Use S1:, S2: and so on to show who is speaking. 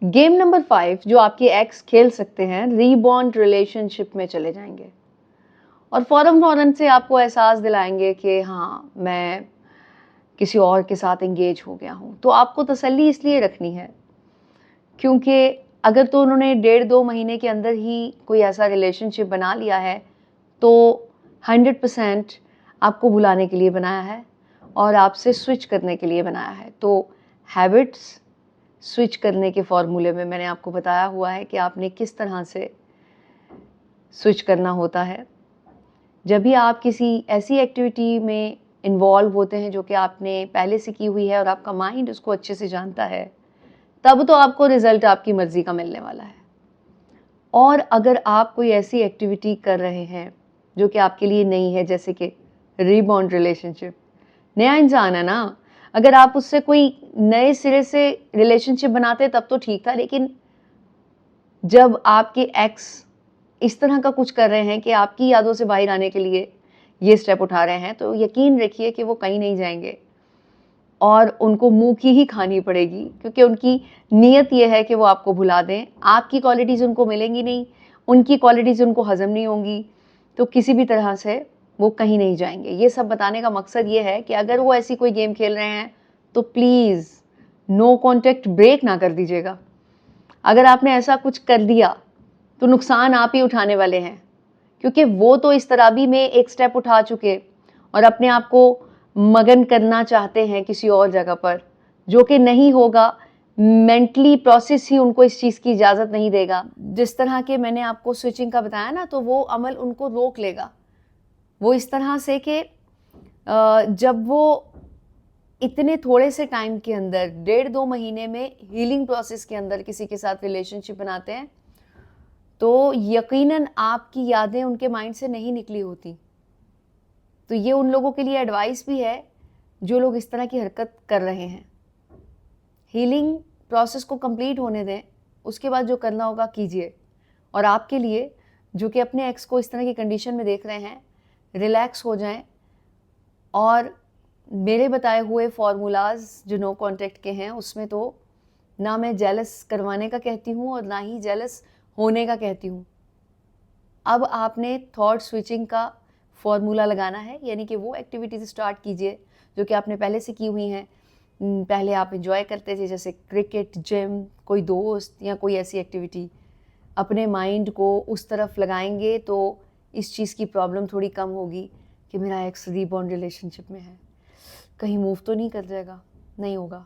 S1: Game number 5 जो आपके x खेल सकते हैं, रीबॉन्ड रिलेशनशिप में चले जाएंगे और फौरन से आपको एहसास दिलाएंगे कि हाँ, मैं किसी और के साथ एंगेज हो गया हूँ। तो आपको तसल्ली इसलिए रखनी है क्योंकि अगर तो उन्होंने 1.5-2 महीने के अंदर ही कोई ऐसा रिलेशनशिप बना लिया है तो 100% आपको भुलाने के लिए बनाया है और आपसे स्विच करने के लिए बनाया है। तो हैबिट्स स्विच करने के फॉर्मूले में मैंने आपको बताया हुआ है कि आपने किस तरह से स्विच करना होता है। जब भी आप किसी ऐसी एक्टिविटी में इन्वॉल्व होते हैं जो कि आपने पहले से की हुई है और आपका माइंड उसको अच्छे से जानता है, तब तो आपको रिजल्ट आपकी मर्जी का मिलने वाला है। और अगर आप कोई ऐसी एक्टिविटी कर रहे हैं जो कि आपके लिए नई है, जैसे कि रीबॉन्ड रिलेशनशिप, नया इंसान है ना, अगर आप उससे कोई नए सिरे से रिलेशनशिप बनाते तब तो ठीक था, लेकिन जब आपके एक्स इस तरह का कुछ कर रहे हैं कि आपकी यादों से बाहर आने के लिए ये स्टेप उठा रहे हैं, तो यकीन रखिए कि वो कहीं नहीं जाएंगे और उनको मुंह की ही खानी पड़ेगी, क्योंकि उनकी नीयत ये है कि वो आपको भुला दें। आपकी क्वालिटीज़ उनको मिलेंगी नहीं, उनकी क्वालिटीज़ उनको हजम नहीं होंगी, तो किसी भी तरह से वो कहीं नहीं जाएंगे। ये सब बताने का मकसद ये है कि अगर वो ऐसी कोई गेम खेल रहे हैं तो प्लीज़ नो कॉन्टेक्ट ब्रेक ना कर दीजिएगा। अगर आपने ऐसा कुछ कर दिया तो नुकसान आप ही उठाने वाले हैं, क्योंकि वो तो इस तरह भी में एक स्टेप उठा चुके और अपने आप को मगन करना चाहते हैं किसी और जगह पर, जो कि नहीं होगा। मेंटली प्रोसेस ही उनको इस चीज़ की इजाज़त नहीं देगा। जिस तरह के मैंने आपको स्विचिंग का बताया ना, तो वो अमल उनको रोक लेगा। वो इस तरह से कि जब वो इतने थोड़े से टाइम के अंदर 1.5-2 महीने में हीलिंग प्रोसेस के अंदर किसी के साथ रिलेशनशिप बनाते हैं, तो यकीनन आपकी यादें उनके माइंड से नहीं निकली होती। तो ये उन लोगों के लिए एडवाइस भी है जो लोग इस तरह की हरकत कर रहे हैं। हीलिंग प्रोसेस को कंप्लीट होने दें, उसके बाद जो करना होगा कीजिए। और आपके लिए जो कि अपने एक्स को इस तरह की कंडीशन में देख रहे हैं, रिलैक्स हो जाएं और मेरे बताए हुए फार्मूलाज जो नो कॉन्टेक्ट के हैं, उसमें तो ना मैं जेलस करवाने का कहती हूँ और ना ही जेलस होने का कहती हूँ। अब आपने थॉट स्विचिंग का फॉर्मूला लगाना है, यानी कि वो एक्टिविटीज़ स्टार्ट कीजिए जो कि आपने पहले से की हुई हैं। पहले आप एंजॉय करते थे, जैसे क्रिकेट, जिम, कोई दोस्त या कोई ऐसी एक्टिविटी। अपने माइंड को उस तरफ लगाएंगे तो इस चीज़ की प्रॉब्लम थोड़ी कम होगी कि मेरा एक्स रीबॉन्ड रिलेशनशिप में है, कहीं मूव तो नहीं कर जाएगा। नहीं होगा।